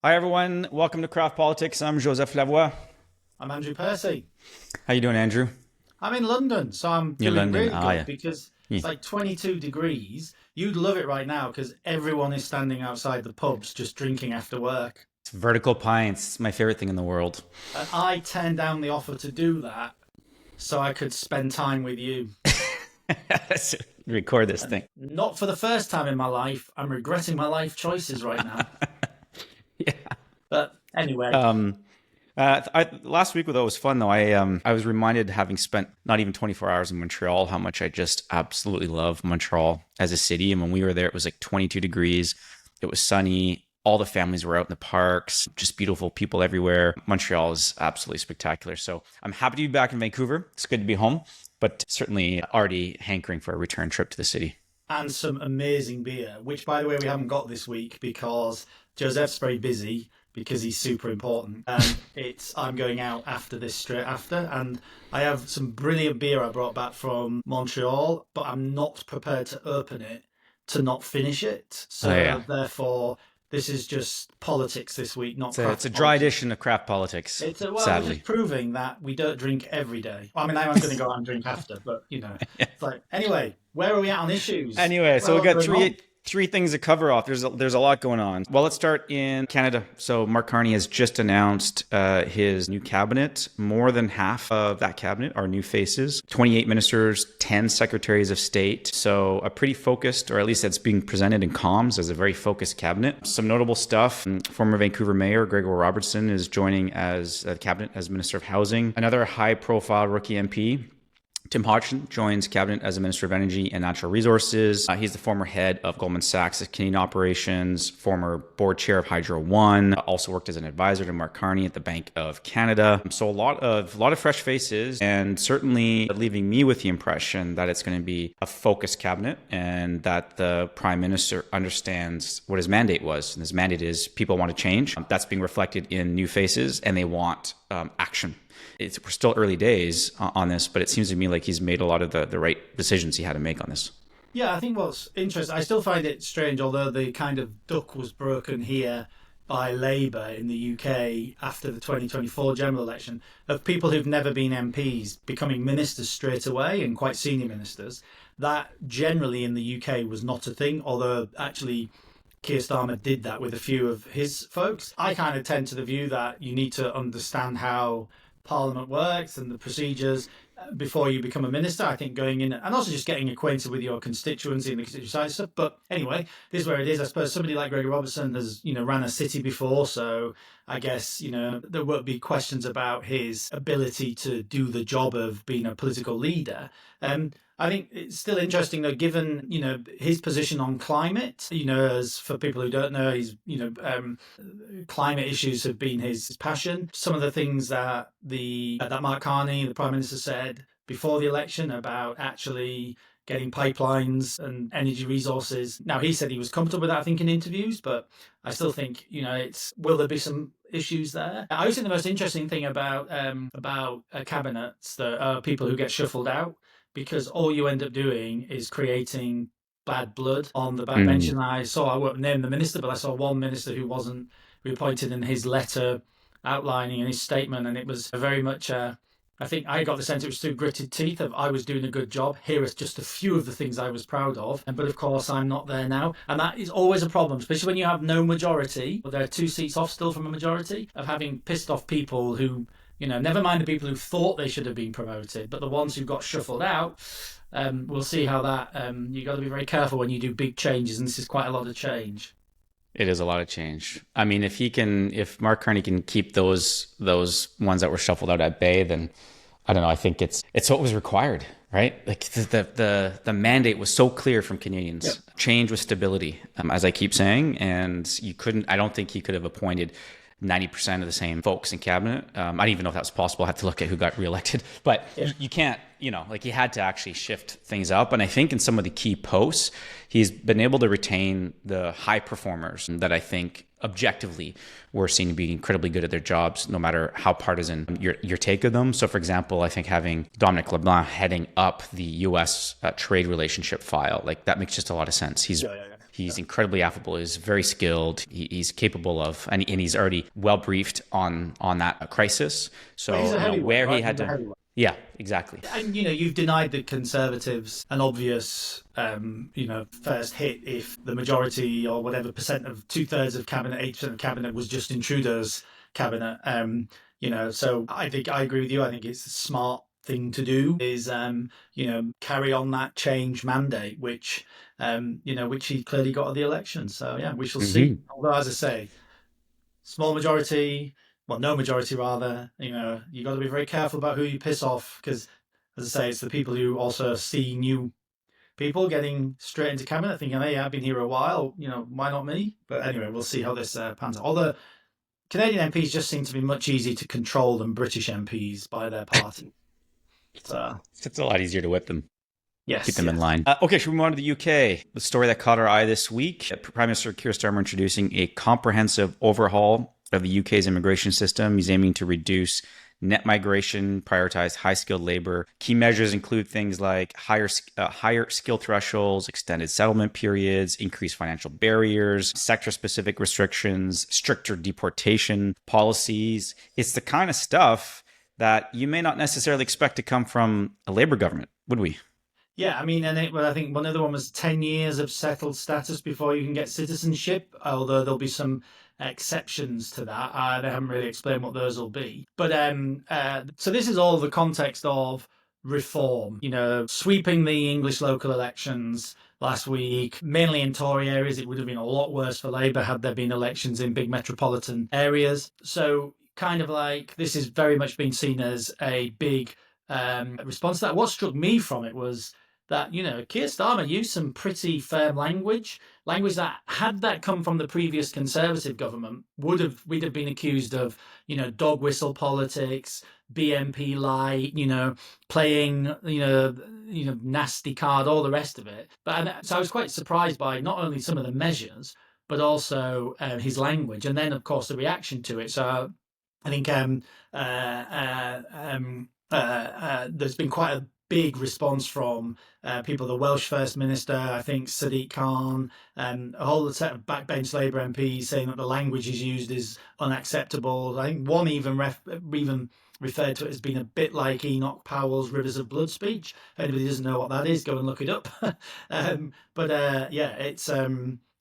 Hi everyone, welcome to Craft Politics. I'm Joseph Lavoie. I'm Andrew Percy. How you doing, Andrew? I'm in London, so I'm You're in feeling London. really Ah, good yeah. because Yeah. it's like 22 degrees. You'd love it right now because everyone is standing outside the pubs just drinking after work. It's vertical pints. It's my favorite thing in the world. And I turned down the offer to do that so I could spend time with you. Let's record this And thing. not for the first time in my life. I'm regretting my life choices right now. Yeah. But anyway, Um, last week though was fun though. I was reminded, having spent not even 24 hours in Montreal, how much I just absolutely love Montreal as a city. And when we were there, it was like 22 degrees. It was sunny. All the families were out in the parks, just beautiful people everywhere. Montreal is absolutely spectacular. So I'm happy to be back in Vancouver. It's good to be home, but certainly already hankering for a return trip to the city. and some amazing beer, which, by the way, we haven't got this week because Joseph's very busy because he's super important. And I'm going out after this straight after, and I have some brilliant beer I brought back from Montreal, but I'm not prepared to open it to not finish it. Oh yeah. So therefore, this is just politics this week, not It's craft a dry politics. edition of craft politics, We're sadly. just proving that we don't drink every day. I mean, I am going to go out and drink after, but it's like anyway. Where are we at on issues? Anyway, Quite a so we lot got going on. three things to cover off. There's a lot going on. Well, let's start in Canada. So Mark Carney has just announced his new cabinet. More than half of that cabinet are new faces. 28 ministers, 10 secretaries of state. So a pretty focused, or at least that's being presented in comms as a very focused cabinet. Some notable stuff. Former Vancouver Mayor Gregor Robertson is joining as cabinet as Minister of Housing. Another high-profile rookie MP, Tim Houchen, joins cabinet as a Minister of Energy and Natural Resources. He's the former head of Goldman Sachs' Canadian operations, former board chair of Hydro One, also worked as an advisor to Mark Carney at the Bank of Canada. So a lot of fresh faces, and certainly leaving me with the impression that it's going to be a focused cabinet and that the Prime Minister understands what his mandate was. And his mandate is people want to change. That's being reflected in new faces, and they want action. We're still early days on this, but it seems to me like he's made a lot of the right decisions he had to make on this. Yeah, I think what's interesting, I still find it strange, although the kind of duck was broken here by Labour in the UK after the 2024 general election, of people who've never been MPs becoming ministers straight away and quite senior ministers. That generally in the UK was not a thing, although actually Keir Starmer did that with a few of his folks. I kind of tend to the view that you need to understand how Parliament works and the procedures before you become a minister. I think going in and also just getting acquainted with your constituency and the constituency stuff. But anyway, this is where it is. I suppose somebody like Gregor Robertson has, ran a city before, so I guess, there won't be questions about his ability to do the job of being a political leader. I think it's still interesting though, given his position on climate. As for people who don't know, he's climate issues have been his passion. Some of the things that Mark Carney, the Prime Minister, said before the election about actually getting pipelines and energy resources. Now he said he was comfortable with that, I think, in interviews, but I still think will there be some issues there? I always think the most interesting thing about cabinets that are people who get shuffled out, because all you end up doing is creating bad blood on the backbench. And I won't name the minister, but I saw one minister who wasn't reappointed in his letter outlining in his statement, and it was very much I think I got the sense it was through gritted teeth of I was doing a good job. Here is just a few of the things I was proud of. But of course, I'm not there now. And that is always a problem, especially when you have no majority, or there are two seats off still from a majority, of having pissed off people who, never mind the people who thought they should have been promoted, but the ones who got shuffled out. We'll see how that, you got to be very careful when you do big changes. And this is quite a lot of change. It is a lot of change. I mean, if Mark Carney can keep those ones that were shuffled out at bay, then I don't know. I think it's what was required, right? Like the mandate was so clear from Canadians. Yep. Change with stability, as I keep saying, and I don't think he could have appointed 90% of the same folks in cabinet. I don't even know if that was possible. I have to look at who got reelected, but you can't, he had to actually shift things up. And I think in some of the key posts, he's been able to retain the high performers that I think objectively were seen to be incredibly good at their jobs, no matter how partisan your take of them. So for example, I think having Dominic LeBlanc heading up the US trade relationship file, like that makes just a lot of sense. He's incredibly affable. He's very skilled. He's capable of, and he's already well briefed on that crisis. Well, he's So a heavyweight, where he right? had He's a to, heavyweight. yeah, exactly. And you've denied the Conservatives an obvious, first hit if the majority or whatever percent of 2/3 of cabinet, 8% of cabinet was Justin Trudeau's cabinet. So I think I agree with you. I think it's a smart thing to do is carry on that change mandate, which he clearly got at the election. So yeah, we shall see. Although, as I say, small majority, well, no majority rather. You got to be very careful about who you piss off because, as I say, it's the people who also see new people getting straight into cabinet, thinking, "Hey, I've been here a while. Why not me?" But anyway, we'll see how this pans out. Although Canadian MPs just seem to be much easier to control than British MPs by their party. So It's a lot easier to whip them. yes, Keep them in line. Okay, should we move on to the UK? The story that caught our eye this week, Prime Minister Keir Starmer introducing a comprehensive overhaul of the UK's immigration system. He's aiming to reduce net migration, prioritize high-skilled labor. Key measures include things like higher skill thresholds, extended settlement periods, increased financial barriers, sector-specific restrictions, stricter deportation policies. It's the kind of stuff that you may not necessarily expect to come from a Labour government, would we? Yeah, I mean, I think one other one was 10 years of settled status before you can get citizenship, although there'll be some exceptions to that. They haven't really explained what those will be. But so this is all the context of reform, sweeping the English local elections last week, mainly in Tory areas. It would have been a lot worse for Labour had there been elections in big metropolitan areas. So kind of like this is very much been seen as a big response to that. What struck me from it was that Keir Starmer used some pretty firm language that had that come from the previous Conservative government we'd have been accused of dog whistle politics, BNP light, playing nasty card, all the rest of it. But so I was quite surprised by not only some of the measures but also his language, and then of course the reaction to it. So I think there's been quite a big response from people. The Welsh First Minister, I think Sadiq Khan, a whole set of backbench Labour MPs saying that the language he's used is unacceptable. I think one even referred to it as being a bit like Enoch Powell's Rivers of Blood speech. If anybody doesn't know what that is, go and look it up. It's.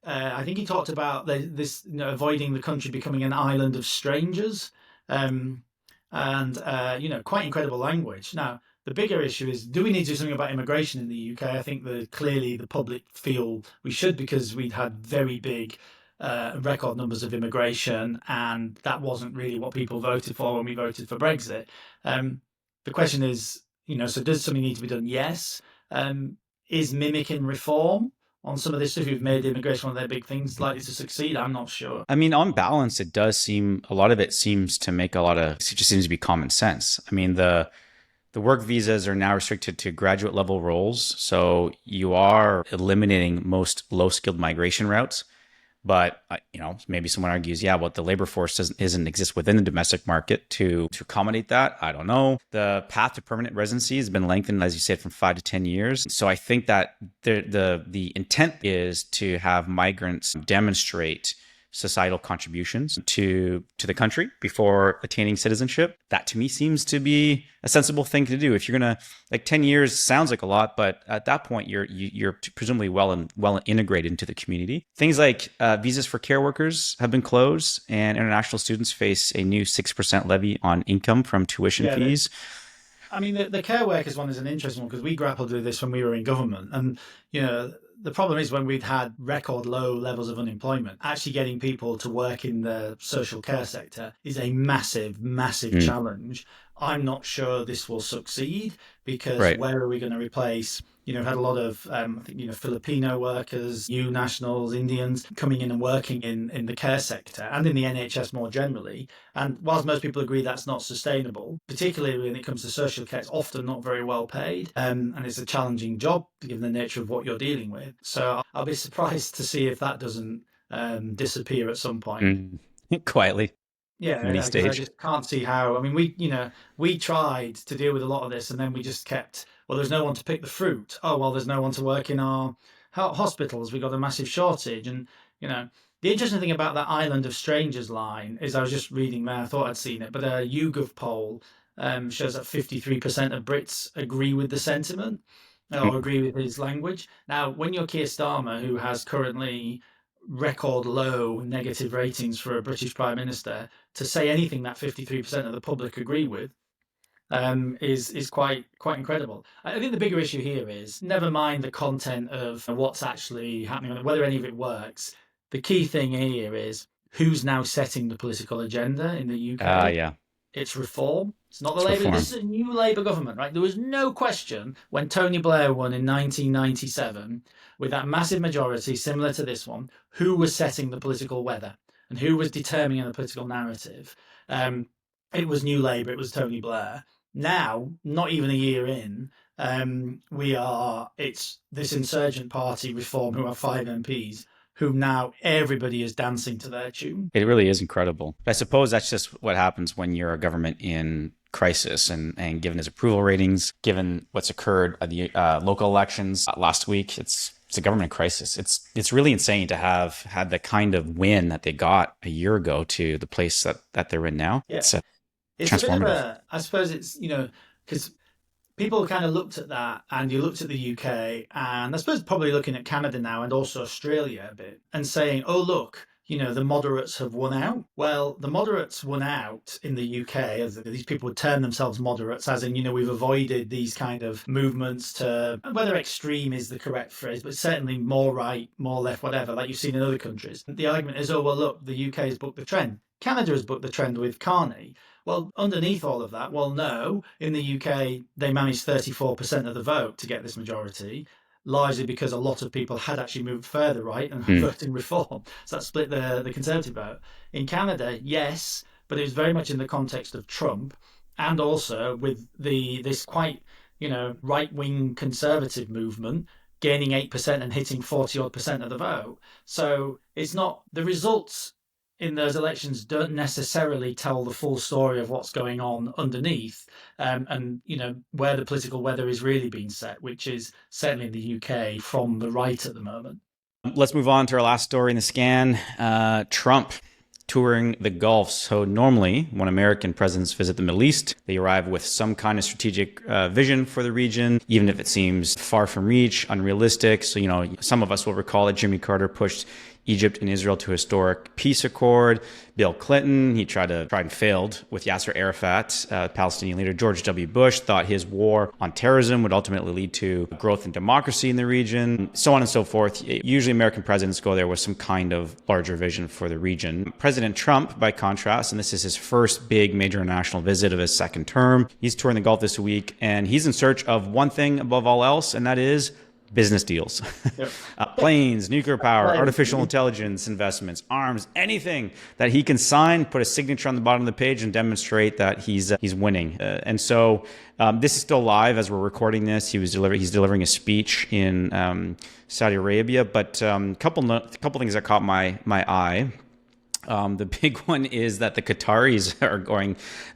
I think he talked about this, avoiding the country becoming an island of strangers, and quite incredible language. Now, the bigger issue is, do we need to do something about immigration in the UK? I think that clearly the public feel we should, because we'd had very big record numbers of immigration, and that wasn't really what people voted for when we voted for Brexit. The question is, so does something need to be done? Yes. Is mimicking reform on some of this stuff who've made immigration one of their big things likely to succeed? I'm not sure. I mean, on balance, it does seem, a lot of it seems to make it just seems to be common sense. I mean, the work visas are now restricted to graduate level roles. So you are eliminating most low skilled migration routes. But, maybe someone argues, yeah, well, the labor force doesn't exist within the domestic market to accommodate that. I don't know. The path to permanent residency has been lengthened, as you said, from 5 to 10 years. So I think that the intent is to have migrants demonstrate societal contributions to the country before attaining citizenship. That to me seems to be a sensible thing to do. If you're gonna, 10 years sounds like a lot, but at that point you're presumably well integrated into the community. Things like visas for care workers have been closed, and international students face a new 6% levy on income from tuition fees. I mean, the care workers one is an interesting one because we grappled with this when we were in government, and the problem is when we'd had record low levels of unemployment, actually getting people to work in the social care sector is a massive challenge. I'm not sure this will succeed because where are we going to replace? We've had a lot of, I think, Filipino workers, EU nationals, Indians coming in and working in the care sector and in the NHS more generally. And whilst most people agree that's not sustainable, particularly when it comes to social care, it's often not very well paid. And it's a challenging job given the nature of what you're dealing with. So I'll be surprised to see if that doesn't disappear at some point. Quietly. Yeah, I just can't see how. I mean, we tried to deal with a lot of this, and then we just kept. Well, there's no one to pick the fruit. Oh, well, there's no one to work in our hospitals, we've got a massive shortage. And, the interesting thing about that Island of Strangers line is I was just reading there, I thought I'd seen it, but a YouGov poll shows that 53% of Brits agree with the sentiment or agree with his language. Now, when you're Keir Starmer, who has currently record low negative ratings for a British Prime Minister, to say anything that 53% of the public agree with is quite incredible. I think the bigger issue here is never mind the content of what's actually happening, whether any of it works. The key thing here is who's now setting the political agenda in the UK. Yeah. It's reform. It's not the It's Labour. reform. This is a new Labour government, right? There was no question when Tony Blair won in 1997 with that massive majority similar to this one, who was setting the political weather and who was determining the political narrative. It was New Labour. It was Tony Blair. Now, not even a year in, it's this insurgent party Reform who have 5 MPs who now everybody is dancing to their tune. It really is incredible. I suppose that's just what happens when you're a government in crisis, and given his approval ratings, given what's occurred at the local elections last week, it's a government crisis. It's really insane to have had the kind of win that they got a year ago to the place that they're in now. Yeah. It's transformative. A bit of I suppose it's, because people kind of looked at that, and you looked at the UK, and I suppose probably looking at Canada now and also Australia a bit, and saying, oh, look, the moderates have won out. Well, the moderates won out in the UK, as these people would term themselves moderates, as in, we've avoided these kind of movements to, whether extreme is the correct phrase, but certainly more right, more left, whatever, like you've seen in other countries. The argument is, oh, well, look, the UK has booked the trend. Canada has booked the trend with Carney. Well, underneath all of that, well, no, in the UK, they managed 34% of the vote to get this majority, largely because a lot of people had actually moved further right and voted in Reform. So that split the Conservative vote. In Canada, yes, but it was very much in the context of Trump, and also with this quite, right-wing Conservative movement gaining 8% and hitting 40-odd% of the vote. So it's not the results in those elections don't necessarily tell the full story of what's going on underneath, and where the political weather is really being set, which is certainly in the UK from the right at the moment. Let's move on to our last story in the scan. Trump touring the Gulf. So normally when American presidents visit the Middle East, they arrive with some kind of strategic vision for the region, even if it seems far from reach, unrealistic. So, some of us will recall that Jimmy Carter pushed Egypt and Israel to a historic peace accord. Bill Clinton, he tried and failed with Yasser Arafat, Palestinian leader. George W. Bush thought his war on terrorism would ultimately lead to growth and democracy in the region, so on and so forth. Usually American presidents go there with some kind of larger vision for the region. President Trump, by contrast, and this is his first big major international visit of his second term, he's touring the Gulf this week, and he's in search of one thing above all else, and that is business deals. Yep. Planes, nuclear power, artificial intelligence investments, arms, anything that he can sign, put a signature on the bottom of the page, and demonstrate that he's winning. And so this is still live as we're recording this. He's delivering a speech in Saudi Arabia, but a couple things that caught my eye. The big one is that the Qataris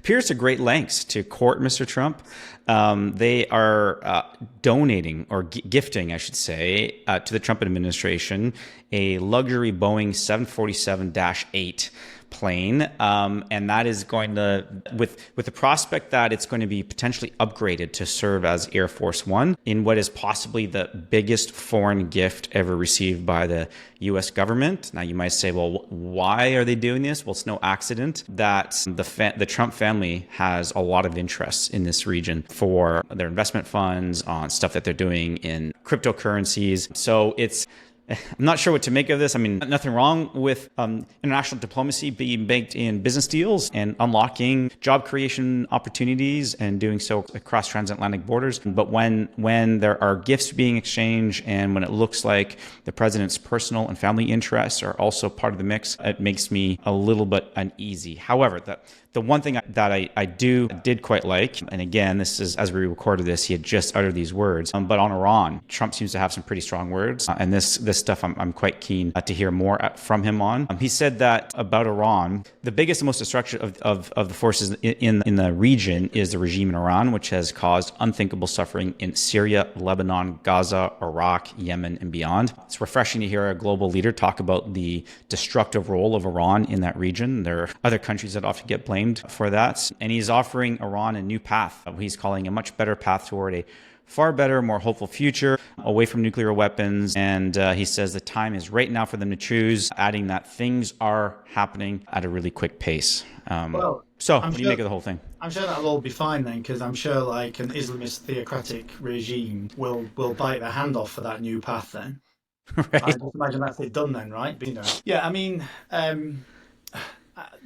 appears to great lengths to court Mr. Trump. They are donating, or gifting, I should say, to the Trump administration a luxury Boeing 747-8 plane, and that is going to, with the prospect that it's going to be potentially upgraded to serve as Air Force One in what is possibly the biggest foreign gift ever received by the U.S. government. Now, you might say, well, why are they doing this? Well, it's no accident that the Trump family has a lot of interests in this region for their investment funds on stuff that they're doing in cryptocurrencies. So I'm not sure what to make of this. I mean, nothing wrong with international diplomacy being baked in business deals and unlocking job creation opportunities and doing so across transatlantic borders. But when there are gifts being exchanged and when it looks like the president's personal and family interests are also part of the mix, it makes me a little bit uneasy. However, The one thing that I did quite like, and again, this is as we recorded this, he had just uttered these words, but on Iran, Trump seems to have some pretty strong words, and this stuff I'm quite keen to hear more from him on. He said that about Iran, the biggest and most destructive of the forces in the region is the regime in Iran, which has caused unthinkable suffering in Syria, Lebanon, Gaza, Iraq, Yemen, and beyond. It's refreshing to hear a global leader talk about the destructive role of Iran in that region. There are other countries that often get blamed for that. And he's offering Iran a new path. He's calling a much better path toward a far better, more hopeful future, away from nuclear weapons. And he says the time is right now for them to choose, adding that things are happening at a really quick pace. What do you make of the whole thing? I'm sure that'll all be fine then, because I'm sure like an Islamist theocratic regime will bite their hand off for that new path then. Right. I just imagine that's it done then, right? But, yeah, I mean,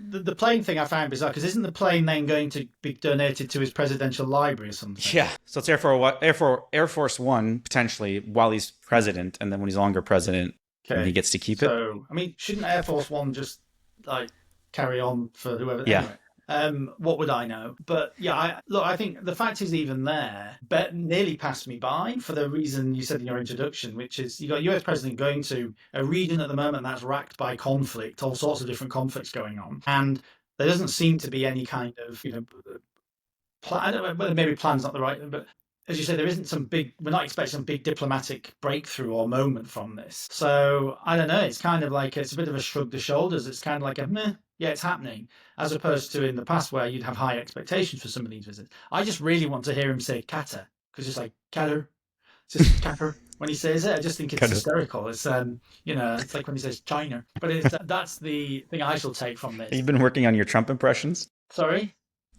the plane thing I found bizarre, because isn't the plane then going to be donated to his presidential library or something? Yeah. So it's Air Force One potentially while he's president, and then when he's no longer president, he gets to keep it. So I mean, shouldn't Air Force One just like carry on for whoever? Yeah. Anyway. What would I know? But yeah, I think the fact is even there, nearly passed me by for the reason you said in your introduction, which is you got US president going to a region at the moment that's racked by conflict, all sorts of different conflicts going on, and there doesn't seem to be any kind of plan. I don't know whether maybe plan's not the right, but as you say, there isn't we're not expecting some big diplomatic breakthrough or moment from this. So I don't know. It's kind of like it's a bit of a shrug the shoulders. It's kind of like a meh. Yeah, it's happening, as opposed to in the past where you'd have high expectations for some of these visits. I just really want to hear him say "Qatar" because it's like "Qatar," it's just "Qatar" when he says it. I just think it's hysterical. It's it's like when he says China. But that's the thing I shall take from this. You've been working on your Trump impressions? Sorry?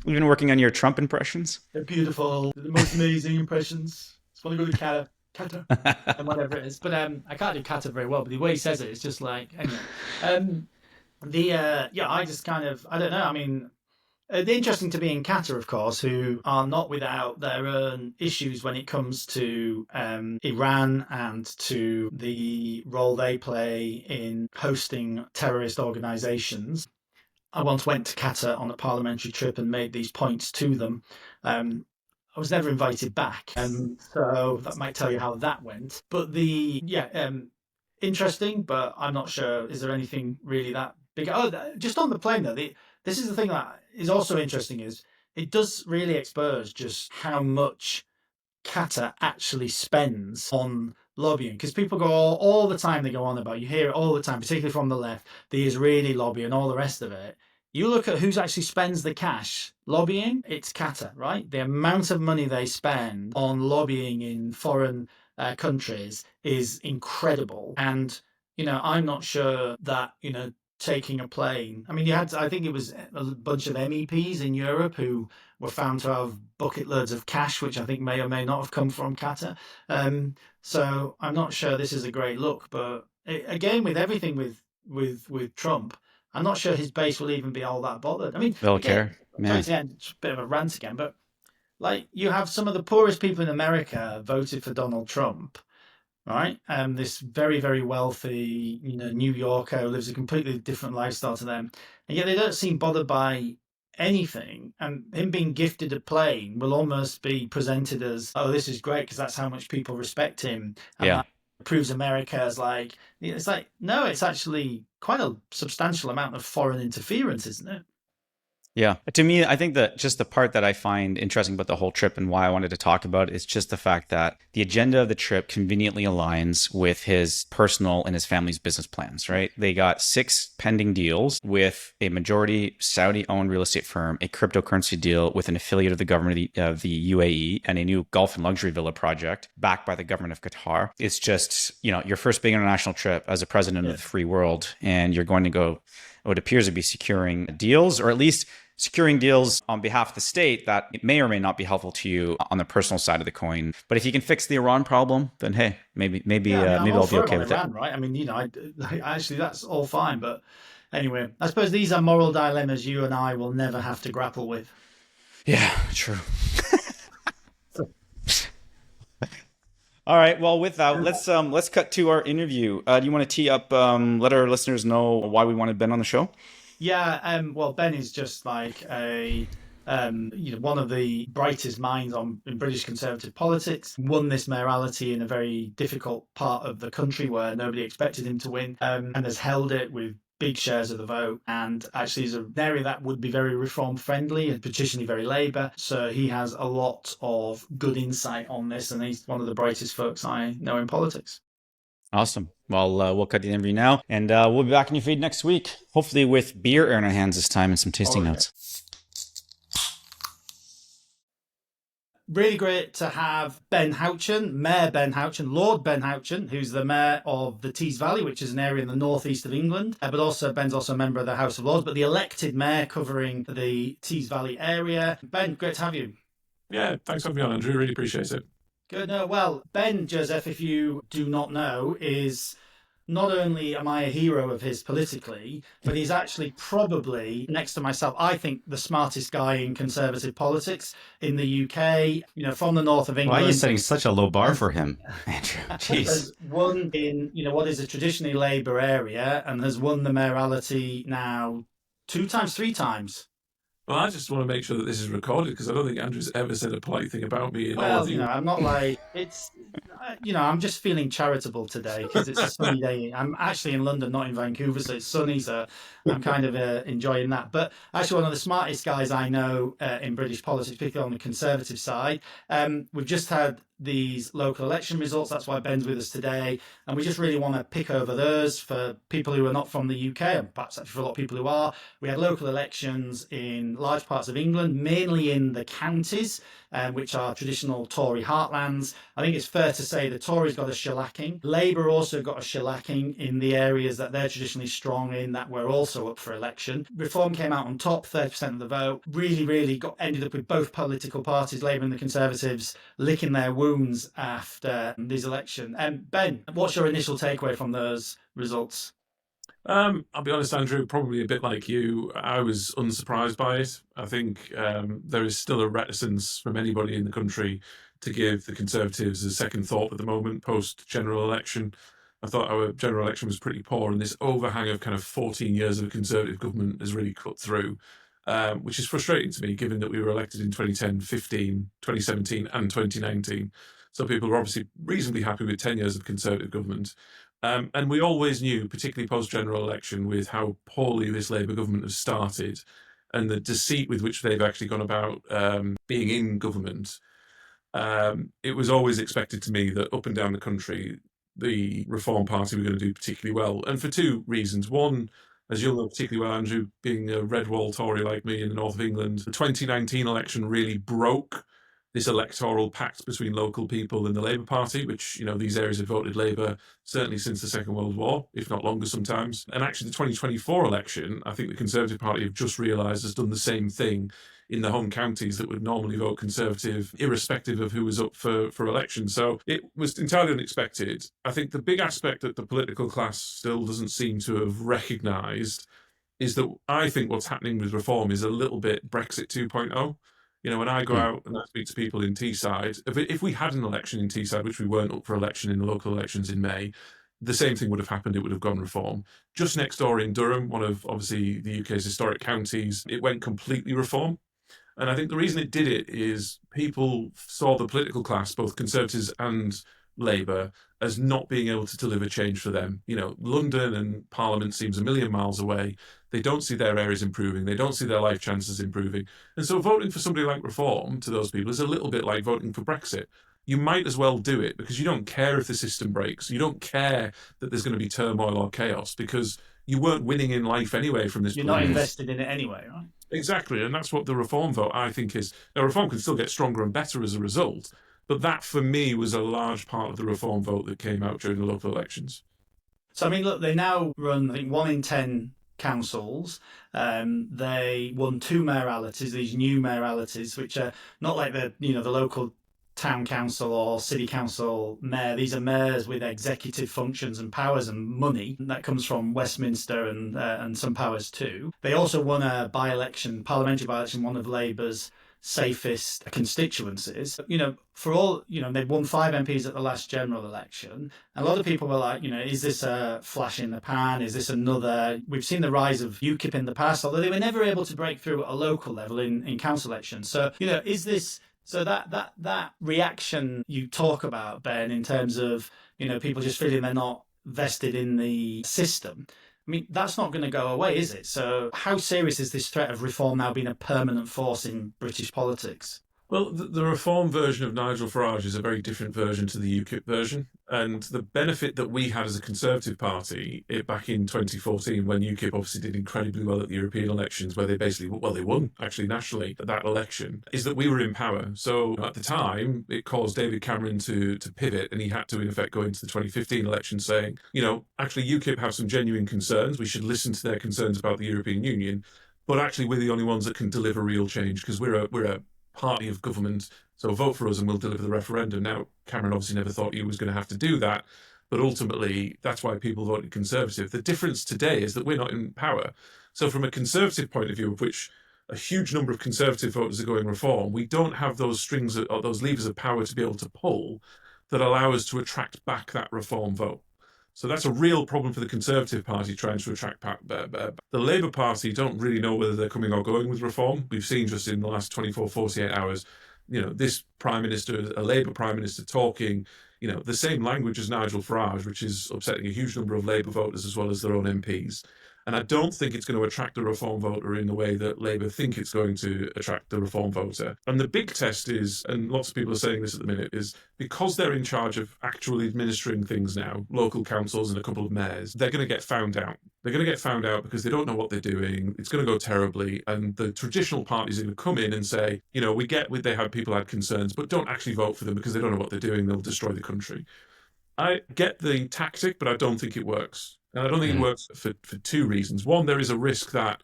You've been working on your Trump impressions? They're beautiful. They're the most amazing impressions. Just want to go to Qatar, and whatever it is. But I can't do Qatar very well. But the way he says it, it's just like anyway. I just kind of I don't know. I mean, interesting to be in Qatar, of course, who are not without their own issues when it comes to Iran and to the role they play in hosting terrorist organizations. I once went to Qatar on a parliamentary trip and made these points to them. I was never invited back, so that might tell you how that went. But interesting, but I'm not sure. Is there anything really that big? Oh, just on the plane though. This is the thing that is also interesting is it does really expose just how much Qatar actually spends on lobbying, because people go all the time, they go on about, you hear it all the time, particularly from the left, the Israeli lobby and all the rest of it. You look at who actually spends the cash lobbying, it's Qatar, right? The amount of money they spend on lobbying in foreign countries is incredible. And, I'm not sure that, taking a plane. I mean, I think it was a bunch of MEPs in Europe who were found to have bucket loads of cash, which I think may or may not have come from Qatar. So I'm not sure this is a great look, but again, with everything with Trump, I'm not sure his base will even be all that bothered. I mean, they'll care. It's a bit of a rant again, but like you have some of the poorest people in America voted for Donald Trump. Right, this very, very wealthy, New Yorker who lives a completely different lifestyle to them, and yet they don't seem bothered by anything. And him being gifted a plane will almost be presented as, oh, this is great because that's how much people respect him, and that proves America as like. It's like no, it's actually quite a substantial amount of foreign interference, isn't it? Yeah. To me, I think that just the part that I find interesting about the whole trip and why I wanted to talk about it is just the fact that the agenda of the trip conveniently aligns with his personal and his family's business plans, right? They got 6 pending deals with a majority Saudi-owned real estate firm, a cryptocurrency deal with an affiliate of the government of the UAE, and a new golf and luxury villa project backed by the government of Qatar. It's just, your first big international trip as a president of the free world, and you're going to go what appears to be securing deals, or at least securing deals on behalf of the state that it may or may not be helpful to you on the personal side of the coin. But if you can fix the Iran problem, then hey, maybe I'll be okay with Iran, right? I mean, actually that's all fine. But anyway, I suppose these are moral dilemmas you and I will never have to grapple with. Yeah, true. All right. Well, with that, let's cut to our interview. Do you want to tee up, let our listeners know why we wanted Ben on the show? Yeah, well, Ben is just like one of the brightest minds in British Conservative politics. Won this mayoralty in a very difficult part of the country where nobody expected him to win, and has held it with big shares of the vote, and actually is an area that would be very reform friendly and traditionally very Labour. So he has a lot of good insight on this, and he's one of the brightest folks I know in politics. Awesome. Well, we'll cut the interview now, and we'll be back in your feed next week, hopefully with beer in our hands this time and some tasting notes. Really great to have Ben Houchen, Mayor Ben Houchen, Lord Ben Houchen, who's the Mayor of the Tees Valley, which is an area in the northeast of England. But also, Ben's also a member of the House of Lords, but the elected Mayor covering the Tees Valley area. Ben, great to have you. Yeah, thanks for having me on, Andrew. Really appreciate it. Good. No, well, Ben, Joseph, if you do not know, is not only am I a hero of his politically, but he's actually probably, next to myself, I think the smartest guy in Conservative politics in the UK, from the north of England. Why are you setting such a low bar for him, Andrew? Jeez. Has won in, what is a traditionally Labour area, and has won the mayoralty now 2 times, 3 times. Well, I just want to make sure that this is recorded because I don't think Andrew's ever said a polite thing about me. Well, I'm not like, it's, I'm just feeling charitable today because it's a sunny day. I'm actually in London, not in Vancouver, so it's sunny, so I'm kind of enjoying that. But actually one of the smartest guys I know in British politics, particularly on the Conservative side. We've just had these local election results. That's why Ben's with us today. And we just really want to pick over those for people who are not from the UK, and perhaps actually for a lot of people who are. We had local elections in large parts of England, mainly in the counties, which are traditional Tory heartlands. I think it's fair to say the Tories got a shellacking. Labour also got a shellacking in the areas that they're traditionally strong in that were also up for election. Reform came out on top, 30% of the vote. Really ended up with both political parties, Labour and the Conservatives, licking their wounds after these elections. Ben, what's your initial takeaway from those results? I'll be honest, Andrew, probably a bit like you. I was unsurprised by it. I think there is still a reticence from anybody in the country to give the Conservatives a second thought at the moment, post-general election. I thought our general election was pretty poor, and this overhang of kind of 14 years of a Conservative government has really cut through, which is frustrating to me, given that we were elected in 2010, 15, 2017 and 2019. So people are obviously reasonably happy with 10 years of Conservative government. And we always knew, particularly post-general election, with how poorly this Labour government has started and the deceit with which they've actually gone about being in government, it was always expected to me that up and down the country, the Reform Party were going to do particularly well. And for 2 reasons. One, as you'll know particularly well, Andrew, being a red wall Tory like me in the north of England, the 2019 election really broke this electoral pact between local people and the Labour Party, which, these areas have voted Labour certainly since the Second World War, if not longer sometimes. And actually the 2024 election, I think the Conservative Party have just realised has done the same thing in the home counties that would normally vote Conservative, irrespective of who was up for election. So it was entirely unexpected. I think the big aspect that the political class still doesn't seem to have recognised is that I think what's happening with reform is a little bit Brexit 2.0. When I go out and I speak to people in Teesside, if we had an election in Teesside, which we weren't up for election in the local elections in May, the same thing would have happened. It would have gone reform. Just next door in Durham, one of obviously the UK's historic counties, it went completely reform. And I think the reason it did it is people saw the political class, both Conservatives and Labour, as not being able to deliver change for them. London and Parliament seems a million miles away. They don't see their areas improving. They don't see their life chances improving. And so voting for somebody like Reform to those people is a little bit like voting for Brexit. You might as well do it because you don't care if the system breaks. You don't care that there's going to be turmoil or chaos because you weren't winning in life anyway from this. You're not invested in it anyway, right? Exactly. And that's what the Reform vote, I think, is. Now, Reform can still get stronger and better as a result. But that, for me, was a large part of the Reform vote that came out during the local elections. So, look, they now run, I think, 1 in 10 councils. They won 2 mayoralties, these new mayoralties, which are not like the local town council or city council mayor. These are mayors with executive functions and powers and money that comes from Westminster and some powers too. They also won a by-election, parliamentary by-election, one of Labour's safest constituencies. For all, they'd won 5 MPs at the last general election. A lot of people were like, is this a flash in the pan? Is this another? We've seen the rise of UKIP in the past, although they were never able to break through at a local level in council elections. So, is this... So that reaction you talk about, Ben, in terms of, people just feeling they're not vested in the system, I mean, that's not going to go away, is it? So how serious is this threat of reform now being a permanent force in British politics? Well, the reform version of Nigel Farage is a very different version to the UKIP version. And the benefit that we had as a Conservative Party back in 2014, when UKIP obviously did incredibly well at the European elections, where they basically, they won actually nationally at that election, is that we were in power. So at the time, it caused David Cameron to pivot, and he had to, in effect, go into the 2015 election saying, actually UKIP have some genuine concerns. We should listen to their concerns about the European Union. But actually, we're the only ones that can deliver real change because we're a party of government, so vote for us and we'll deliver the referendum. Now, Cameron obviously never thought he was going to have to do that, but ultimately, that's why people voted Conservative. The difference today is that we're not in power. So from a Conservative point of view, of which a huge number of Conservative voters are going reform, we don't have those strings or those levers of power to be able to pull that allow us to attract back that reform vote. So that's a real problem for the Conservative Party trying to attract the Labour Party don't really know whether they're coming or going with reform. We've seen just in the last 24, 48 hours, this Prime Minister, a Labour Prime Minister talking, the same language as Nigel Farage, which is upsetting a huge number of Labour voters as well as their own MPs. And I don't think it's going to attract the reform voter in the way that Labour think it's going to attract the reform voter. And the big test is, and lots of people are saying this at the minute, is because they're in charge of actually administering things now, local councils and a couple of mayors, they're going to get found out. They're going to get found out because they don't know what they're doing. It's going to go terribly. And the traditional parties are going to come in and say, we get people had concerns, but don't actually vote for them because they don't know what they're doing. They'll destroy the country. I get the tactic, but I don't think it works. And I don't think it works for 2 reasons. One, there is a risk that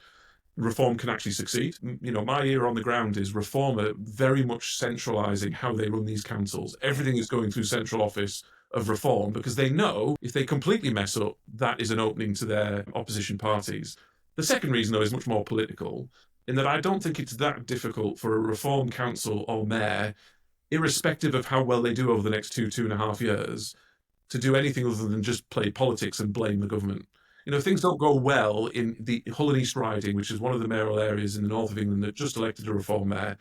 reform can actually succeed. My ear on the ground is reform are very much centralising how they run these councils. Everything is going through central office of reform because they know if they completely mess up, that is an opening to their opposition parties. The second reason, though, is much more political, in that I don't think it's that difficult for a reform council or mayor, irrespective of how well they do over the next 2.5 years, to do anything other than just play politics and blame the government. If things don't go well in the Hull and East Riding, which is one of the mayoral areas in the north of England that just elected a reform mayor,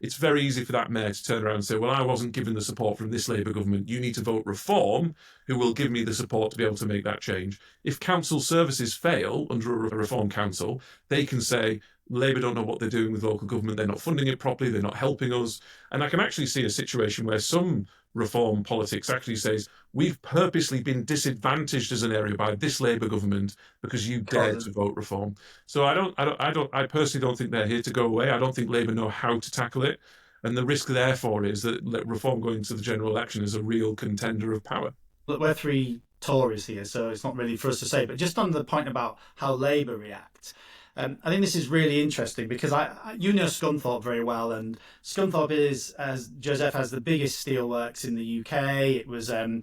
it's very easy for that mayor to turn around and say, well, I wasn't given the support from this Labour government. You need to vote reform, who will give me the support to be able to make that change. If council services fail under a reform council, they can say, Labour don't know what they're doing with local government. They're not funding it properly. They're not helping us. And I can actually see a situation where some reform politics actually says, we've purposely been disadvantaged as an area by this Labour government because you dared to vote reform. So I personally don't think they're here to go away. I don't think Labour know how to tackle it. And the risk therefore is that reform going to the general election is a real contender of power. Look, we're 3 Tories here, so it's not really for us to say. But just on the point about how Labour react, I think this is really interesting because you know Scunthorpe very well, and Scunthorpe is, as Joseph, has the biggest steelworks in the UK. It was a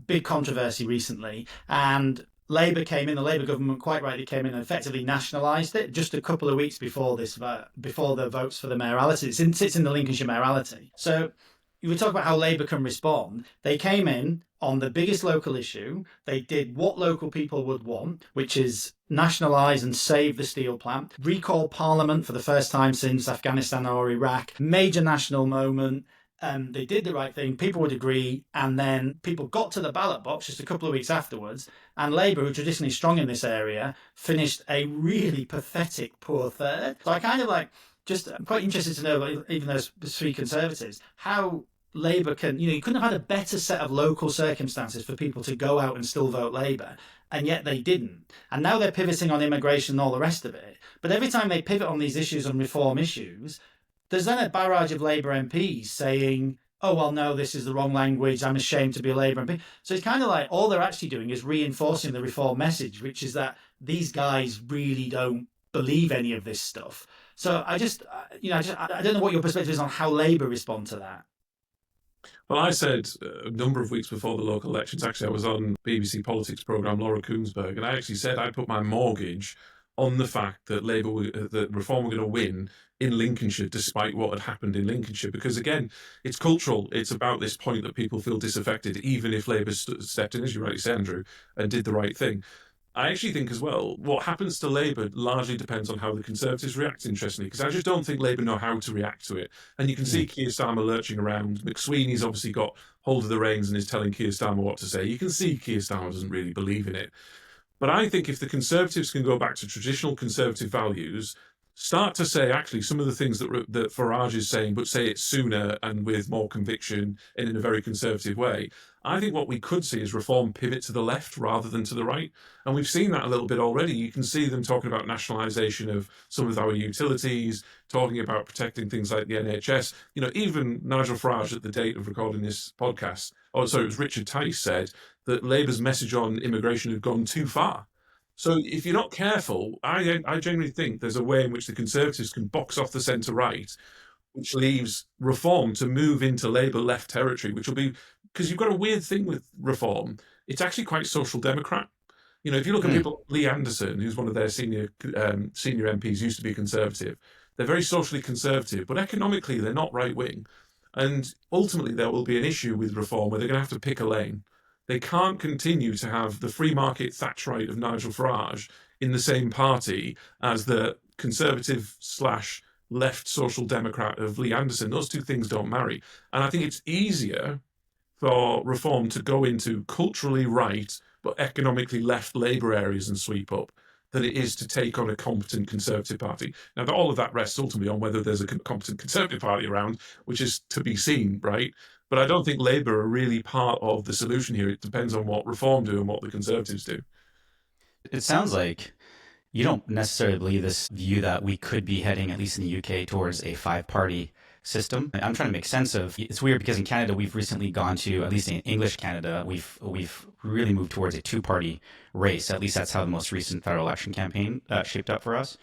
big controversy recently, and Labour came in, the Labour government quite rightly came in and effectively nationalised it just a couple of weeks before before the votes for the mayoralty. It sits in the Lincolnshire mayoralty. So you were talking about how Labour can respond. They came in on the biggest local issue. They did what local people would want, which is nationalise and save the steel plant, recall Parliament for the first time since Afghanistan or Iraq, major national moment. They did the right thing, people would agree, and then people got to the ballot box just a couple of weeks afterwards, and Labour, who are traditionally strong in this area, finished a really pathetic poor third. So I'm quite interested to know, even though there's 3 Conservatives, how Labour can, you couldn't have had a better set of local circumstances for people to go out and still vote Labour, and yet they didn't. And now they're pivoting on immigration and all the rest of it. But every time they pivot on these issues, on reform issues, there's then a barrage of Labour MPs saying, oh, well, no, this is the wrong language. I'm ashamed to be a Labour MP. So it's kind of like all they're actually doing is reinforcing the reform message, which is that these guys really don't believe any of this stuff. So I don't know what your perspective is on how Labour respond to that. Well, I said a number of weeks before the local elections, actually, I was on BBC Politics programme, Laura Koonsberg, and I actually said I'd put my mortgage on the fact that that Reform were going to win in Lincolnshire, despite what had happened in Lincolnshire. Because again, it's cultural. It's about this point that people feel disaffected, even if Labour stepped in, as you rightly said, Andrew, and did the right thing. I actually think as well, what happens to Labour largely depends on how the Conservatives react, interestingly, because I just don't think Labour know how to react to it. And you can see Keir Starmer lurching around. McSweeney's obviously got hold of the reins and is telling Keir Starmer what to say. You can see Keir Starmer doesn't really believe in it. But I think if the Conservatives can go back to traditional Conservative values, start to say actually some of the things that Farage is saying, but say it sooner and with more conviction and in a very Conservative way, I think what we could see is Reform pivot to the left rather than to the right. And we've seen that a little bit already. You can see them talking about nationalisation of some of our utilities, talking about protecting things like the NHS. You know, even Nigel Farage at the date of recording this podcast, oh, sorry, it was Richard Tice said that Labour's message on immigration had gone too far. So if you're not careful, I genuinely think there's a way in which the Conservatives can box off the centre-right, which leaves Reform to move into Labour left territory, which will be, because you've got a weird thing with Reform, it's actually quite social democrat. You know, if you look at people like Lee Anderson, who's one of their senior MPs, used to be Conservative, they're very socially conservative, but economically they're not right-wing. And ultimately there will be an issue with Reform where they're going to have to pick a lane. They can't continue to have the free market Thatcherite of Nigel Farage in the same party as the conservative / left social democrat of Lee Anderson. Those two things don't marry. And I think it's easier for Reform to go into culturally right but economically left Labour areas and sweep up than it is to take on a competent Conservative Party. Now, all of that rests ultimately on whether there's a competent Conservative Party around, which is to be seen, right? But I don't think Labour are really part of the solution here. It depends on what Reform do and what the Conservatives do. It sounds like you don't necessarily believe this view that we could be heading, at least in the UK, towards a five-party system. I'm trying to make sense of, it's weird because in Canada, we've recently gone to, at least in English Canada, we've really moved towards a two-party race. At least that's how the most recent federal election campaign shaped up for us.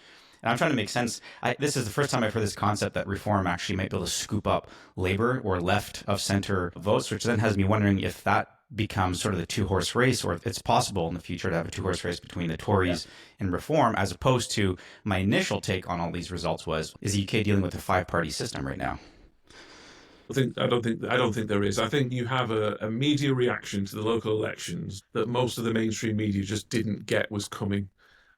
And I'm trying to make sense. This is the first time I've heard this concept that Reform actually might be able to scoop up Labour or left of center votes, which then has me wondering if that becomes sort of the two-horse race, or if it's possible in the future to have a two-horse race between the Tories and Reform, as opposed to my initial take on all these results was, is the UK dealing with a five-party system right now? I don't think there is. I think you have a media reaction to the local elections that most of the mainstream media just didn't get was coming.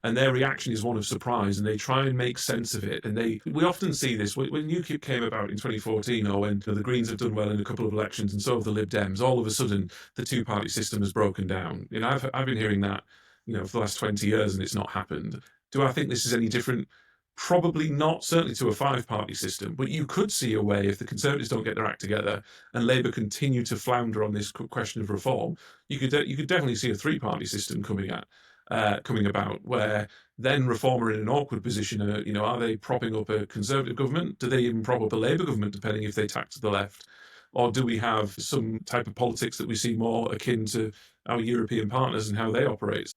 And their reaction is one of surprise, and they try and make sense of it. And we often see this when UKIP came about in 2014, or when the Greens have done well in a couple of elections, and so have the Lib Dems. All of a sudden, the two-party system has broken down. You know, I've been hearing that, you know, for the last 20 years, and it's not happened. Do I think this is any different? Probably not. Certainly to a five-party system. But you could see a way, if the Conservatives don't get their act together, and Labour continue to flounder on this question of reform, you could definitely see a three-party system coming about, where then Reform are in an awkward position. You know, are they propping up a Conservative government? Do they even prop up a Labour government, depending if they tack to the left? Or do we have some type of politics that we see more akin to our European partners and how they operate?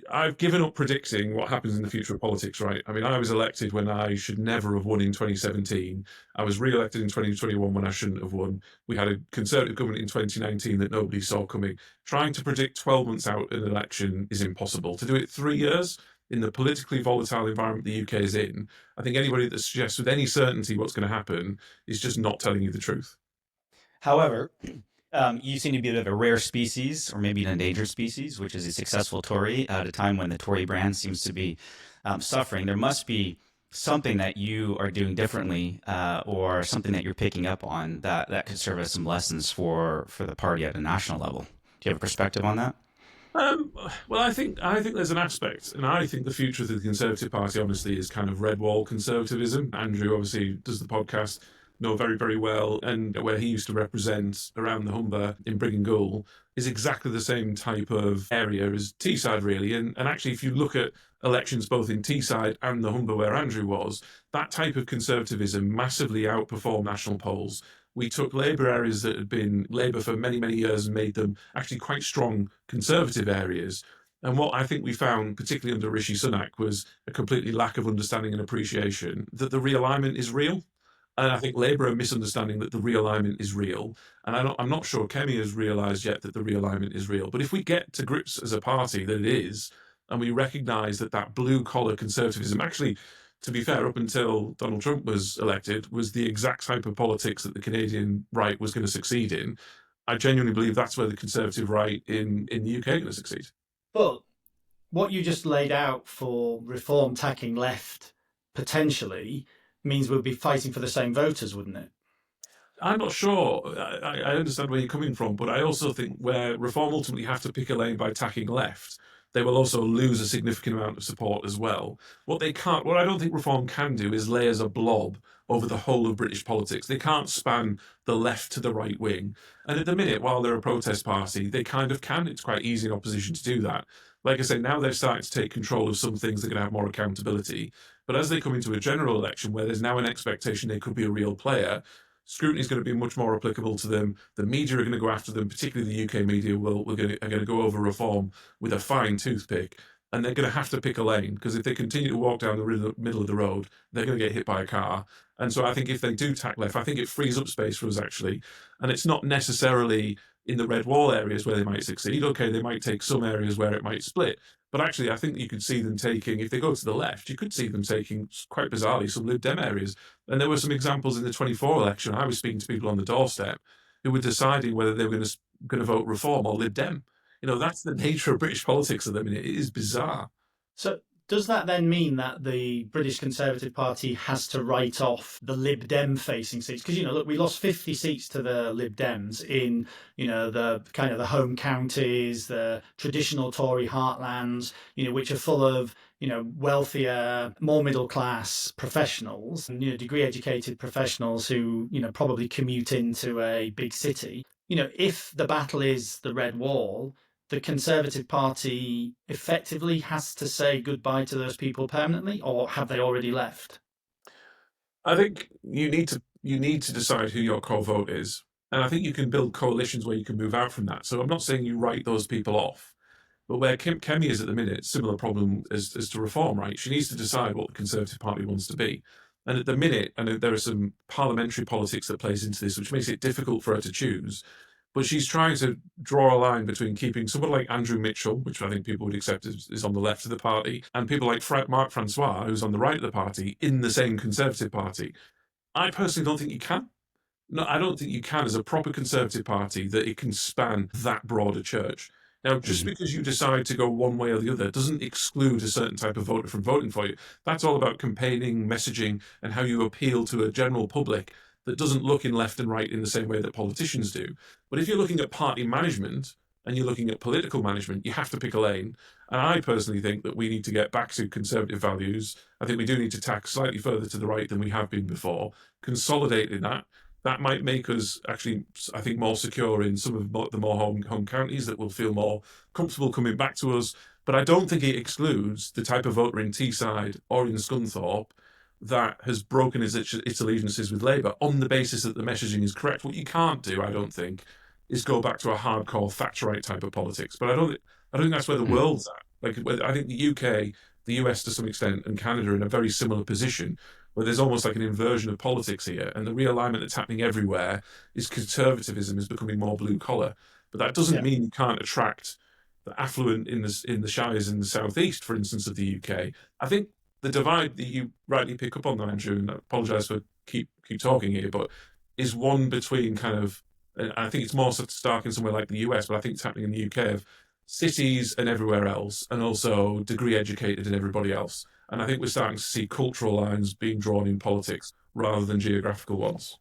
I've given up predicting what happens in the future of politics, right? I mean, I was elected when I should never have won in 2017. I was re-elected in 2021 when I shouldn't have won. We had a Conservative government in 2019 that nobody saw coming. Trying to predict 12 months out an election is impossible. To do it 3 years in the politically volatile environment the UK is in, I think anybody that suggests with any certainty what's going to happen is just not telling you the truth. However, you seem to be a bit of a rare species, or maybe an endangered species, which is a successful Tory at a time when the Tory brand seems to be suffering. There must be something that you are doing differently, or something that you're picking up on that could serve as some lessons for the party at a national level. Do you have a perspective on that? Well, I think there's an aspect, and I think the future of the Conservative Party, honestly, is kind of red wall conservatism. Andrew obviously does the podcast, know very, very well, and where he used to represent around the Humber in Briggangool is exactly the same type of area as Teesside, really. And actually, if you look at elections both in Teesside and the Humber where Andrew was, that type of conservatism massively outperformed national polls. We took Labour areas that had been Labour for many, many years and made them actually quite strong Conservative areas. And what I think we found, particularly under Rishi Sunak, was a completely lack of understanding and appreciation that the realignment is real. And I think Labour are misunderstanding that the realignment is real. And I'm not sure Kemi has realised yet that the realignment is real. But if we get to grips as a party that it is, And we recognise that blue-collar conservatism, actually, to be fair, up until Donald Trump was elected, was the exact type of politics that the Canadian right was going to succeed in. I genuinely believe that's where the conservative right in the UK are going to succeed. But what you just laid out for reform tacking left potentially means we'll be fighting for the same voters, wouldn't it? I'm not sure. I understand where you're coming from, but I also think where Reform ultimately have to pick a lane by tacking left, they will also lose a significant amount of support as well. What I don't think Reform can do is lay as a blob over the whole of British politics. They can't span the left to the right wing. And at the minute, while they're a protest party, they kind of can. It's quite easy in opposition to do that. Like I say, now they're starting to take control of some things, they're going to have more accountability. But as they come into a general election where there's now an expectation they could be a real player, scrutiny is going to be much more applicable to them. The media are going to go after them, particularly the UK media are going to go over Reform with a fine toothpick. And they're going to have to pick a lane, because if they continue to walk down the middle of the road, they're going to get hit by a car. And so I think if they do tack left, I think it frees up space for us, actually. And it's not necessarily in the red wall areas where they might succeed. Okay, they might take some areas where it might split. But actually, I think you could see them taking, if they go to the left, you could see them taking, quite bizarrely, some Lib Dem areas. And there were some examples in the 24 election. I was speaking to people on the doorstep who were deciding whether they were going to vote Reform or Lib Dem. That's the nature of British politics at the minute. It is bizarre. So does that then mean that the British Conservative Party has to write off the Lib Dem facing seats? Because, look, we lost 50 seats to the Lib Dems in, the kind of the home counties, the traditional Tory heartlands, which are full of, wealthier, more middle class professionals, and, degree educated professionals who, probably commute into a big city. If the battle is the red wall, the Conservative Party effectively has to say goodbye to those people permanently, or have they already left? I think you need to decide who your core vote is, and I think you can build coalitions where you can move out from that. So I'm not saying you write those people off, but where Kemi is at the minute, similar problem as to Reform, right? She needs to decide what the Conservative Party wants to be. And at the minute, I know there are some parliamentary politics that plays into this, which makes it difficult for her to choose. But she's trying to draw a line between keeping someone like Andrew Mitchell, which I think people would accept is on the left of the party, and people like Mark Francois, who's on the right of the party, in the same Conservative Party. I personally don't think you can. No, I don't think you can, as a proper Conservative Party, that it can span that broad a church. Now, just because you decide to go one way or the other doesn't exclude a certain type of voter from voting for you. That's all about campaigning, messaging, and how you appeal to a general public that doesn't look in left and right in the same way that politicians do. But if you're looking at party management and you're looking at political management, you have to pick a lane. And I personally think that we need to get back to conservative values. I think we do need to tack slightly further to the right than we have been before, consolidating that. That might make us actually, I think, more secure in some of the more home counties that will feel more comfortable coming back to us. But I don't think it excludes the type of voter in Teesside or in Scunthorpe that has broken its allegiances with Labour on the basis that the messaging is correct. What you can't do, I don't think, is go back to a hardcore Thatcherite type of politics. But I don't think that's where the world's at. I think the UK, the US to some extent, and Canada are in a very similar position, where there's almost like an inversion of politics here, and the realignment that's happening everywhere is conservatism is becoming more blue collar. But that doesn't mean you can't attract the affluent in the shires in the southeast, for instance, of the UK. I think the divide that you rightly pick up on, though, Andrew, and I apologise for keep talking here, but is one between kind of, and I think it's more stark in somewhere like the US, but I think it's happening in the UK, of cities and everywhere else, and also degree educated and everybody else. And I think we're starting to see cultural lines being drawn in politics rather than geographical ones.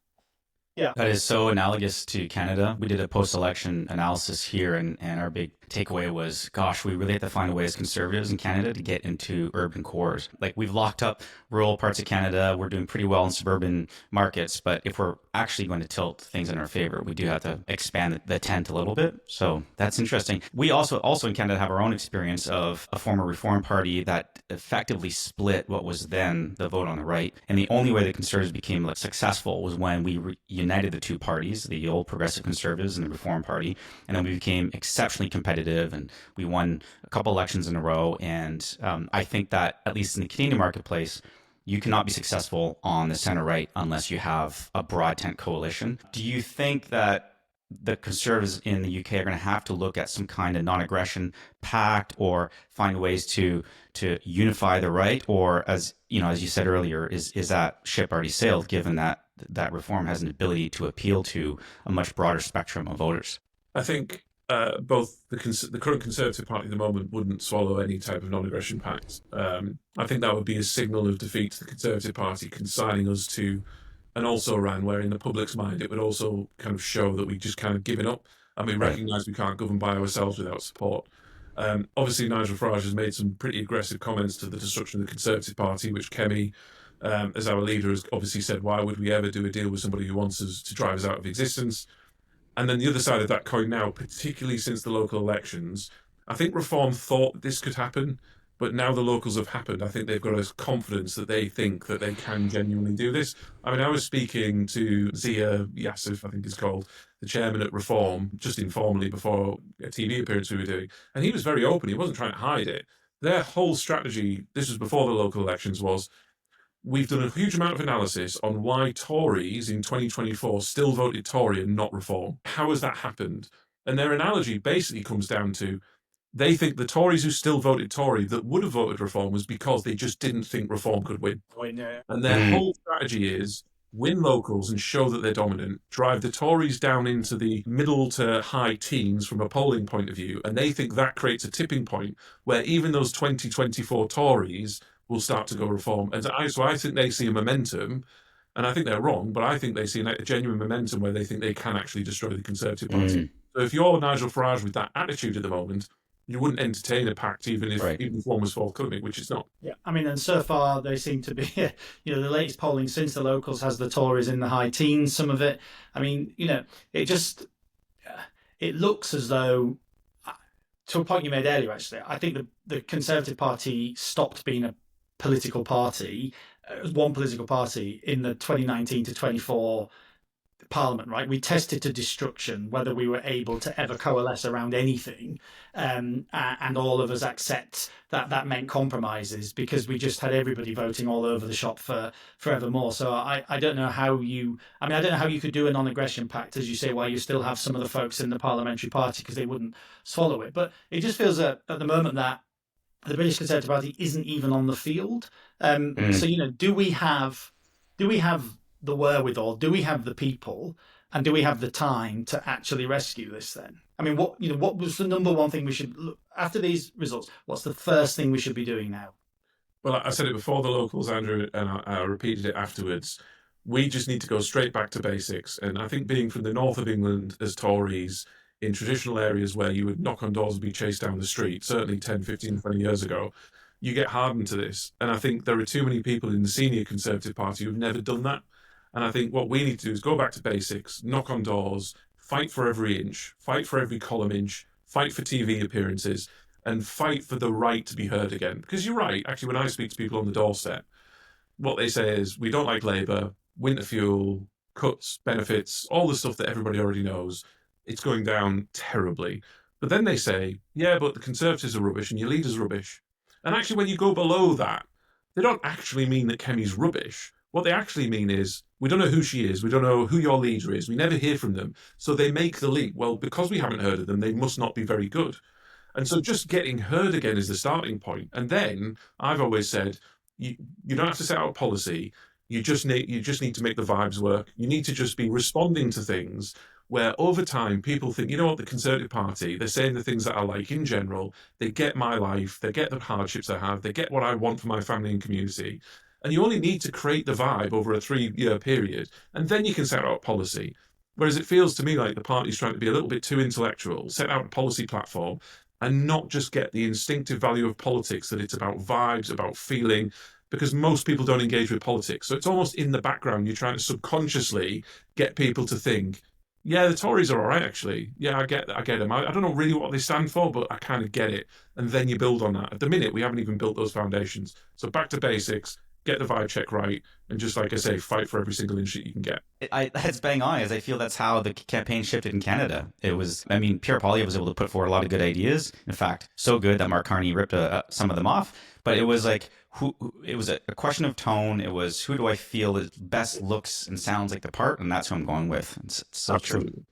Yeah. That is so analogous to Canada. We did a post-election analysis here, and our big takeaway was, gosh, we really have to find a way as conservatives in Canada to get into urban cores. Like, we've locked up rural parts of Canada. We're doing pretty well in suburban markets. But if we're actually going to tilt things in our favor, we do have to expand the tent a little bit. So that's interesting. We also in Canada have our own experience of a former Reform Party that effectively split what was then the vote on the right. And the only way the Conservatives became successful was when we united the two parties, the old Progressive Conservatives and the Reform Party. And then we became exceptionally competitive, and we won a couple elections in a row. And I think that, at least in the Canadian marketplace, you cannot be successful on the center right unless you have a broad tent coalition. Do you think that the Conservatives in the UK are going to have to look at some kind of non-aggression pact or find ways to unify the right, or as you said earlier, is that ship already sailed, given that reform has an ability to appeal to a much broader spectrum of voters? I think both the current Conservative Party at the moment wouldn't swallow any type of non-aggression pact. I think that would be a signal of defeat to the Conservative Party, consigning us to an also-ran, where in the public's mind it would also kind of show that we just kind of given up and we recognise we can't govern by ourselves without support. Obviously, Nigel Farage has made some pretty aggressive comments to the destruction of the Conservative Party, which Kemi, as our leader, has obviously said, why would we ever do a deal with somebody who wants us to drive us out of existence? And then the other side of that coin now, particularly since the local elections, I think Reform thought this could happen, but now the locals have happened. I think they've got a confidence that they think that they can genuinely do this. I mean, I was speaking to Zia Yassif, I think it's called, the chairman at Reform, just informally before a TV appearance we were doing, and he was very open. He wasn't trying to hide it. Their whole strategy, this was before the local elections, was we've done a huge amount of analysis on why Tories in 2024 still voted Tory and not Reform. How has that happened? And their analogy basically comes down to they think the Tories who still voted Tory that would have voted Reform was because they just didn't think Reform could win. And their whole strategy is win locals and show that they're dominant, drive the Tories down into the middle to high teens from a polling point of view, and they think that creates a tipping point where even those 2024 Tories will start to go Reform. And so I think they see a momentum, and I think they're wrong, but I think they see a genuine momentum where they think they can actually destroy the Conservative Party. So if you're Nigel Farage with that attitude at the moment, you wouldn't entertain a pact even if one was forthcoming, which it's not. Yeah, I mean, and so far they seem to be, the latest polling since the locals has the Tories in the high teens, some of it. I mean, it looks as though, to a point you made earlier, actually, I think the Conservative Party stopped being a political party, one political party in the 2019 to 24 Parliament, right? We tested to destruction whether we were able to ever coalesce around anything, and all of us accept that meant compromises, because we just had everybody voting all over the shop for forevermore. So I don't know how you could do a non-aggression pact, as you say, while you still have some of the folks in the parliamentary party, because they wouldn't swallow it. But it just feels at the moment that the British Conservative Party isn't even on the field. So do we have the wherewithal? Do we have the people, and do we have the time to actually rescue this? Then, I mean, what was the number one thing we should look after these results? What's the first thing we should be doing now? Well, I said it before the locals, Andrew, and I repeated it afterwards. We just need to go straight back to basics. And I think being from the north of England as Tories, in traditional areas where you would knock on doors and be chased down the street, certainly 10, 15, 20 years ago, you get hardened to this. And I think there are too many people in the senior Conservative Party who've never done that. And I think what we need to do is go back to basics, knock on doors, fight for every inch, fight for every column inch, fight for TV appearances, and fight for the right to be heard again. Because you're right, actually, when I speak to people on the doorstep, what they say is, we don't like Labour, winter fuel, cuts, benefits, all the stuff that everybody already knows. It's going down terribly. But then they say, yeah, but the Conservatives are rubbish and your leader's rubbish. And actually, when you go below that, they don't actually mean that Kemi's rubbish. What they actually mean is, we don't know who she is, we don't know who your leader is, we never hear from them. So they make the leap. Well, because we haven't heard of them, they must not be very good. And so just getting heard again is the starting point. And then, I've always said, you don't have to set out policy, you just need to make the vibes work. You need to just be responding to things where over time people think, you know what, the Conservative Party, they're saying the things that I like in general, they get my life, they get the hardships I have, they get what I want for my family and community. And you only need to create the vibe over a 3-year period, and then you can set out policy. Whereas it feels to me like the party's trying to be a little bit too intellectual, set out a policy platform, and not just get the instinctive value of politics, that it's about vibes, about feeling, because most people don't engage with politics. So it's almost in the background, you're trying to subconsciously get people to think, yeah, the Tories are all right, actually. Yeah, I get them. I don't know really what they stand for, but I kind of get it. And then you build on that. At the minute, we haven't even built those foundations. So back to basics, get the vibe check right, and just like I say, fight for every single inch that you can get. That's bang on, as I feel that's how the campaign shifted in Canada. It was, Pierre Poilievre was able to put forward a lot of good ideas. In fact, so good that Mark Carney ripped some of them off. But it was like, it was a question of tone. It was, who do I feel that best looks and sounds like the part, and that's who I'm going with. It's so Absolutely. true.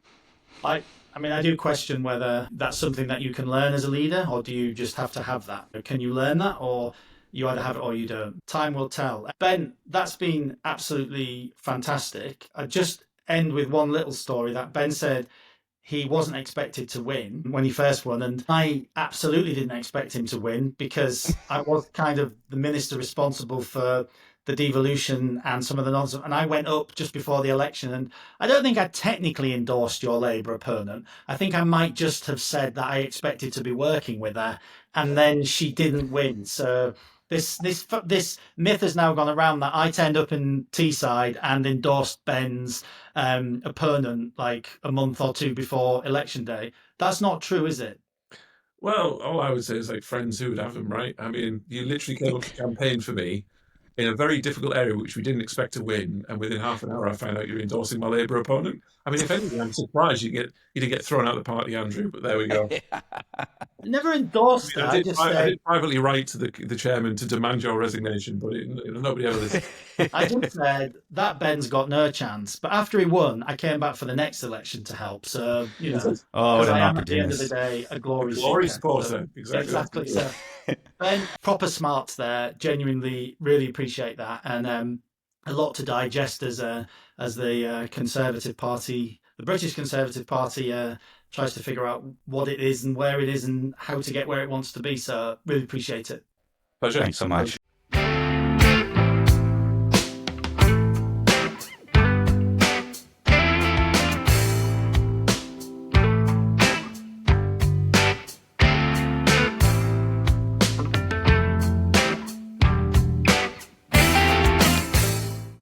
I mean, I do question whether that's something that you can learn as a leader, or do you just have to have that? Can you learn that, or you either have it or you don't? Time will tell. Ben, that's been absolutely fantastic. I just end with one little story that Ben said he wasn't expected to win when he first won. And I absolutely didn't expect him to win because I was kind of the minister responsible for the devolution and some of the nonsense. And I went up just before the election. And I don't think I technically endorsed your Labour opponent. I think I might just have said that I expected to be working with her. And then she didn't win. So this myth has now gone around that I turned up in Teesside and endorsed Ben's opponent like a month or two before election day. That's not true, is it? Well, all I would say is like friends who would have them, right? I mean, you literally came up to campaign for me in a very difficult area which we didn't expect to win, and within half an hour I found out you're endorsing my Labour opponent. I mean, if anything, I'm surprised you didn't get thrown out of the party, Andrew. But there we go. I never endorsed that. I did privately write to the chairman to demand your resignation, but nobody ever listened. I just said that Ben's got no chance. But after he won, I came back for the next election to help. So, you know, Oh, what an I am at the end of the opportunist. day a glory Supporter. Exactly. So, Ben, proper smarts there. Genuinely, really appreciate that, and a lot to digest as the Conservative Party, the British Conservative Party, tries to figure out what it is and where it is and how to get where it wants to be. So, really appreciate it. Pleasure. Thanks so much.